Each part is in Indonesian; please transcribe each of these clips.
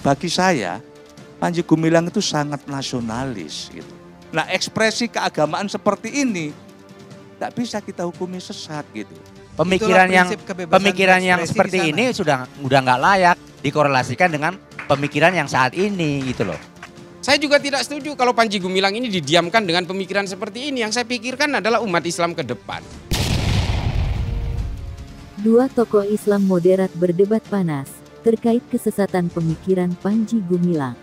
Bagi saya, Panji Gumilang itu sangat nasionalis gitu. Nah, ekspresi keagamaan seperti ini tidak bisa kita hukumi sesat gitu. Pemikiran yang seperti ini sudah nggak layak dikorelasikan dengan pemikiran yang saat ini gitu loh. Saya juga tidak setuju kalau Panji Gumilang ini didiamkan dengan pemikiran seperti ini. Yang saya pikirkan adalah umat Islam ke depan. Dua tokoh Islam moderat berdebat panas terkait kesesatan pemikiran Panji Gumilang.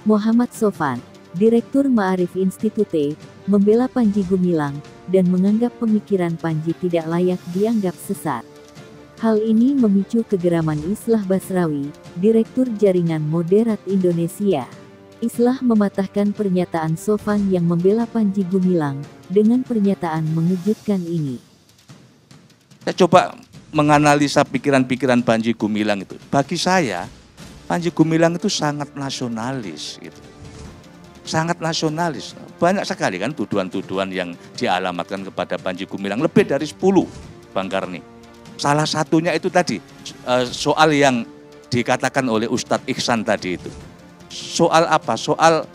Muhammad Sofan, Direktur Ma'arif Institute, membela Panji Gumilang dan menganggap pemikiran Panji tidak layak dianggap sesat. Hal ini memicu kegeraman Islah Basrawi, Direktur Jaringan Moderat Indonesia. Islah mematahkan pernyataan Sofan yang membela Panji Gumilang dengan pernyataan mengejutkan ini. Saya coba menganalisa pikiran-pikiran Panji Gumilang itu. Bagi saya, Panji Gumilang itu sangat nasionalis gitu. Sangat nasionalis. Banyak sekali kan tuduhan-tuduhan yang dialamatkan kepada Panji Gumilang, lebih dari 10, Bang Karni. Salah satunya itu tadi, soal yang dikatakan oleh Ustadz Ihsan tadi itu. Soal apa? Soal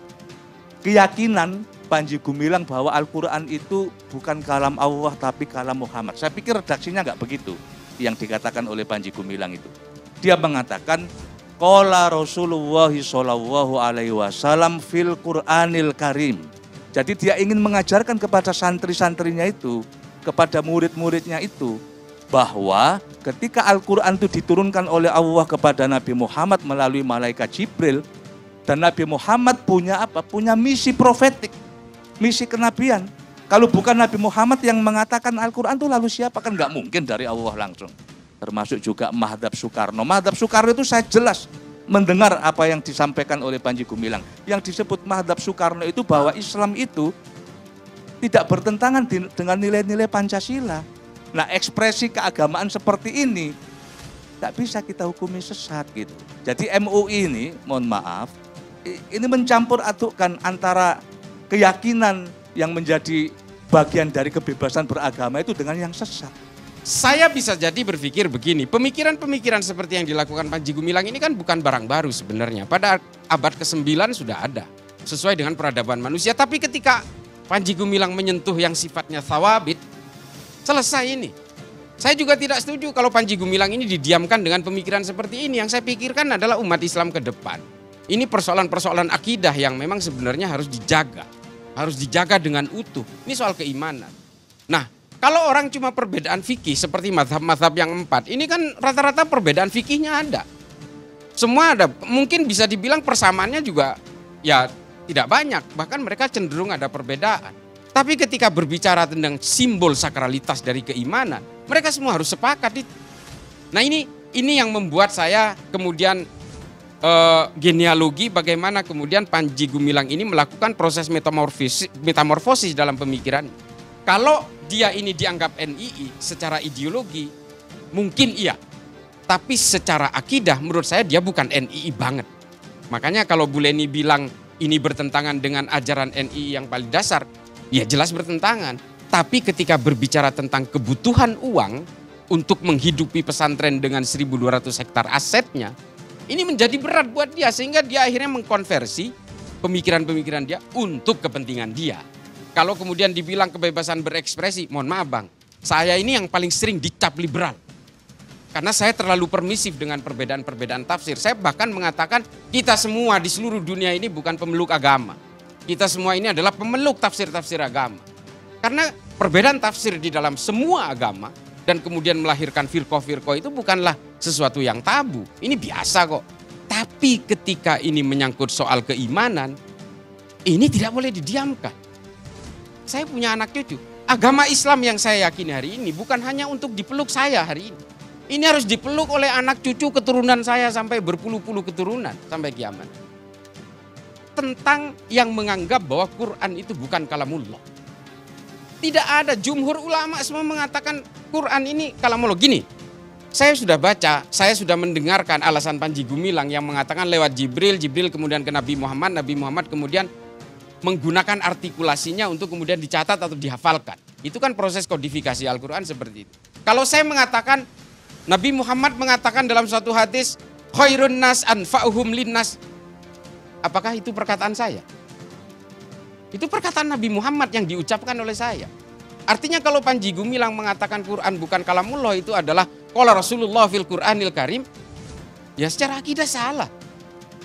keyakinan Panji Gumilang bahwa Al-Quran itu bukan kalam Allah tapi kalam Muhammad. Saya pikir redaksinya nggak begitu yang dikatakan oleh Panji Gumilang itu. Dia mengatakan, qala Rasulullah sallallahu alaihi wasallam fil Qur'anil Karim. Jadi dia ingin mengajarkan kepada santri-santrinya itu, kepada murid-muridnya itu, bahwa ketika Al-Quran itu diturunkan oleh Allah kepada Nabi Muhammad melalui malaikat Jibril, dan Nabi Muhammad punya apa? Punya misi profetik, misi kenabian. Kalau bukan Nabi Muhammad yang mengatakan Al-Quran itu lalu siapa? Kan nggak mungkin dari Allah langsung. Termasuk juga Madhab Soekarno. Madhab Soekarno itu saya jelas mendengar apa yang disampaikan oleh Panji Gumilang. Yang disebut Madhab Soekarno itu bahwa Islam itu tidak bertentangan dengan nilai-nilai Pancasila. Nah, ekspresi keagamaan seperti ini tidak bisa kita hukumi sesat gitu. Jadi MUI ini, mohon maaf, ini mencampur adukkan antara keyakinan yang menjadi bagian dari kebebasan beragama itu dengan yang sesat. Saya bisa jadi berpikir begini, pemikiran-pemikiran seperti yang dilakukan Panji Gumilang ini kan bukan barang baru sebenarnya. Pada abad ke-9 sudah ada, sesuai dengan peradaban manusia. Tapi ketika Panji Gumilang menyentuh yang sifatnya thawabit, selesai ini. Saya juga tidak setuju kalau Panji Gumilang ini didiamkan dengan pemikiran seperti ini. Yang saya pikirkan adalah umat Islam ke depan. Ini persoalan-persoalan akidah yang memang sebenarnya harus dijaga. Harus dijaga dengan utuh. Ini soal keimanan. Nah, kalau orang cuma perbedaan fikih seperti mazhab-mazhab yang 4, ini kan rata-rata perbedaan fikihnya ada. Semua ada. Mungkin bisa dibilang persamaannya juga ya tidak banyak. Bahkan mereka cenderung ada perbedaan. Tapi ketika berbicara tentang simbol sakralitas dari keimanan, mereka semua harus sepakat. Nah ini yang membuat saya kemudian genealogi bagaimana kemudian Panji Gumilang ini melakukan proses metamorfosis dalam pemikiran. Kalau dia ini dianggap NII secara ideologi, mungkin iya. Tapi secara akidah menurut saya dia bukan NII banget. Makanya kalau Bu Leni bilang ini bertentangan dengan ajaran NII yang paling dasar, ya jelas bertentangan. Tapi ketika berbicara tentang kebutuhan uang untuk menghidupi pesantren dengan 1.200 hektar asetnya, ini menjadi berat buat dia sehingga dia akhirnya mengkonversi pemikiran-pemikiran dia untuk kepentingan dia. Kalau kemudian dibilang kebebasan berekspresi, mohon maaf Bang, saya ini yang paling sering dicap liberal. Karena saya terlalu permisif dengan perbedaan-perbedaan tafsir. Saya bahkan mengatakan kita semua di seluruh dunia ini bukan pemeluk agama. Kita semua ini adalah pemeluk tafsir-tafsir agama. Karena perbedaan tafsir di dalam semua agama dan kemudian melahirkan firqah-firqah itu bukanlah sesuatu yang tabu. Ini biasa kok. Tapi ketika ini menyangkut soal keimanan, ini tidak boleh didiamkan. Saya punya anak cucu. Agama Islam yang saya yakini hari ini bukan hanya untuk dipeluk saya hari ini. Ini harus dipeluk oleh anak cucu keturunan saya sampai berpuluh-puluh keturunan sampai kiamat. Tentang yang menganggap bahwa Quran itu bukan kalamullah. Tidak ada, jumhur ulama semua mengatakan Quran ini kalamullah. Gini, saya sudah baca, saya sudah mendengarkan alasan Panji Gumilang yang mengatakan lewat Jibril kemudian ke Nabi Muhammad kemudian menggunakan artikulasinya untuk kemudian dicatat atau dihafalkan. Itu kan proses kodifikasi Al-Quran seperti itu. Kalau saya mengatakan, Nabi Muhammad mengatakan dalam suatu hadis, Khairun nas anfa'uhum linnas. Apakah itu perkataan saya? Itu perkataan Nabi Muhammad yang diucapkan oleh saya. Artinya kalau Panji Gumilang mengatakan Quran bukan kalamullah, itu adalah qala Rasulullah fil Qur'anil Karim, ya secara akidah salah.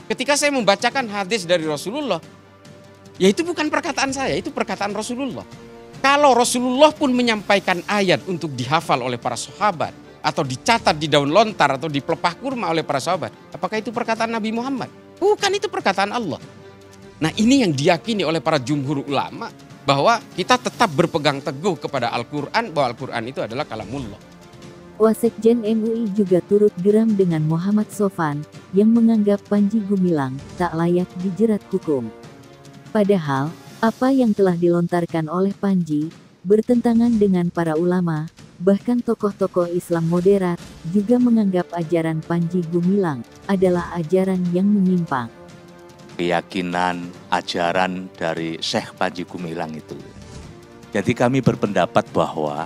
Ketika saya membacakan hadis dari Rasulullah, ya itu bukan perkataan saya, itu perkataan Rasulullah. Kalau Rasulullah pun menyampaikan ayat untuk dihafal oleh para sahabat, atau dicatat di daun lontar, atau di pelepah kurma oleh para sahabat, apakah itu perkataan Nabi Muhammad? Bukan, itu perkataan Allah. Nah, ini yang diyakini oleh para jumhur ulama, bahwa kita tetap berpegang teguh kepada Al-Quran, bahwa Al-Quran itu adalah kalamullah. Wasekjen MUI juga turut geram dengan Muhammad Sofan yang menganggap Panji Gumilang tak layak dijerat hukum. Padahal, apa yang telah dilontarkan oleh Panji bertentangan dengan para ulama, bahkan tokoh-tokoh Islam moderat juga menganggap ajaran Panji Gumilang adalah ajaran yang menyimpang. Keyakinan, ajaran dari Syekh Panji Gumilang itu. Jadi kami berpendapat bahwa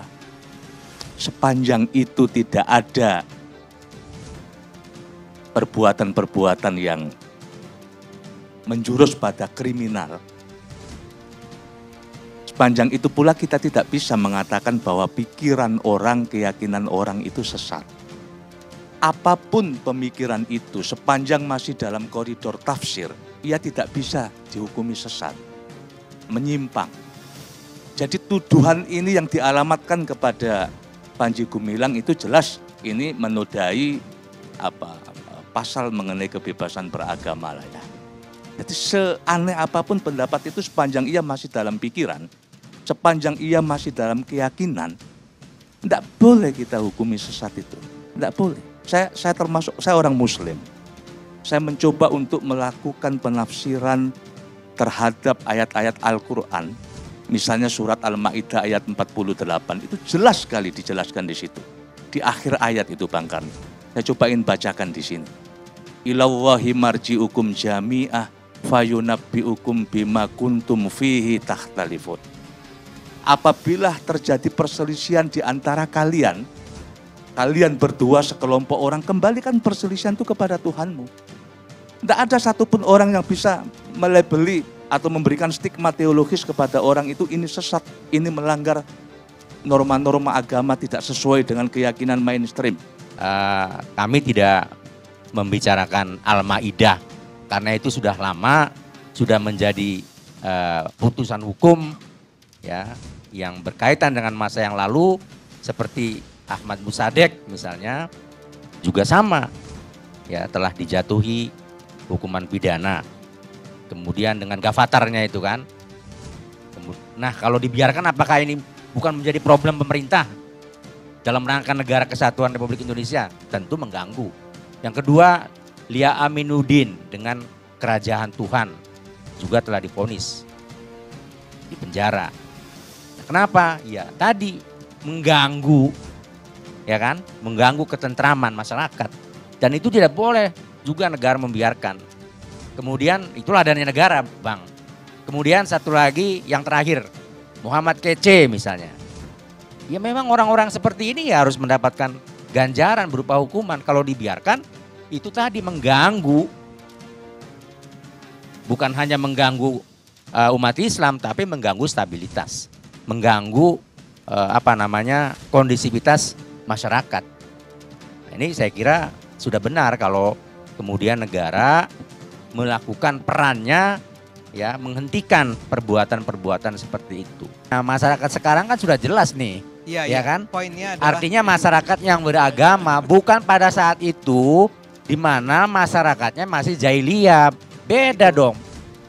sepanjang itu tidak ada perbuatan-perbuatan yang menjurus pada kriminal, sepanjang itu pula kita tidak bisa mengatakan bahwa pikiran orang, keyakinan orang itu sesat. Apapun pemikiran itu, sepanjang masih dalam koridor tafsir, ia tidak bisa dihukumi sesat, menyimpang. Jadi tuduhan ini yang dialamatkan kepada Panji Gumilang itu jelas ini menodai pasal mengenai kebebasan beragama lah ya. Jadi seaneh apapun pendapat itu, sepanjang ia masih dalam pikiran, sepanjang ia masih dalam keyakinan, tidak boleh kita hukumi sesat itu, tidak boleh. Saya orang Muslim. Saya mencoba untuk melakukan penafsiran terhadap ayat-ayat Al-Quran. Misalnya surat Al-Ma'idah ayat 48, itu jelas sekali dijelaskan di situ. Di akhir ayat itu Bang Karni. Saya cobain bacakan di sini. Ilallahi marji'ukum jami'ah fayunabbi'ukum bima kuntum fihi takhtalifun. Apabila terjadi perselisihan di antara kalian berdua sekelompok orang, kembalikan perselisihan itu kepada Tuhanmu. Tidak ada satupun orang yang bisa melabeli atau memberikan stigma teologis kepada orang itu, ini sesat, ini melanggar norma-norma agama, tidak sesuai dengan keyakinan mainstream. Kami tidak membicarakan Al-Ma'idah, karena itu sudah lama, sudah menjadi putusan hukum ya, yang berkaitan dengan masa yang lalu, seperti Ahmad Musadek misalnya juga sama ya, telah dijatuhi hukuman pidana. Kemudian dengan gavatarnya itu kan. Nah, kalau dibiarkan apakah ini bukan menjadi problem pemerintah dalam rangka negara kesatuan Republik Indonesia? Tentu mengganggu. Yang kedua, Lia Aminuddin dengan kerajaan Tuhan juga telah divonis di penjara. Nah, kenapa? Ya tadi mengganggu, ya kan, mengganggu ketentraman masyarakat, dan itu tidak boleh juga negara membiarkan. Kemudian itulah adanya negara, Bang. Kemudian satu lagi yang terakhir, Muhammad Kece misalnya. Ya memang orang-orang seperti ini ya harus mendapatkan ganjaran berupa hukuman. Kalau dibiarkan itu tadi mengganggu, bukan hanya mengganggu umat Islam, tapi mengganggu stabilitas, mengganggu kondisivitas masyarakat. Nah, ini saya kira sudah benar kalau kemudian negara melakukan perannya ya, menghentikan perbuatan-perbuatan seperti itu. Nah, masyarakat sekarang kan sudah jelas nih, ya kan? Poinnya adalah artinya masyarakat yang beragama bukan pada saat itu di mana masyarakatnya masih jahiliyah, beda dong.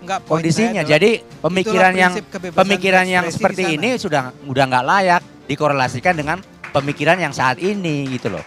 Enggak, kondisinya. Jadi pemikiran yang seperti ini sudah nggak layak dikorelasikan dengan pemikiran yang saat ini gitu loh.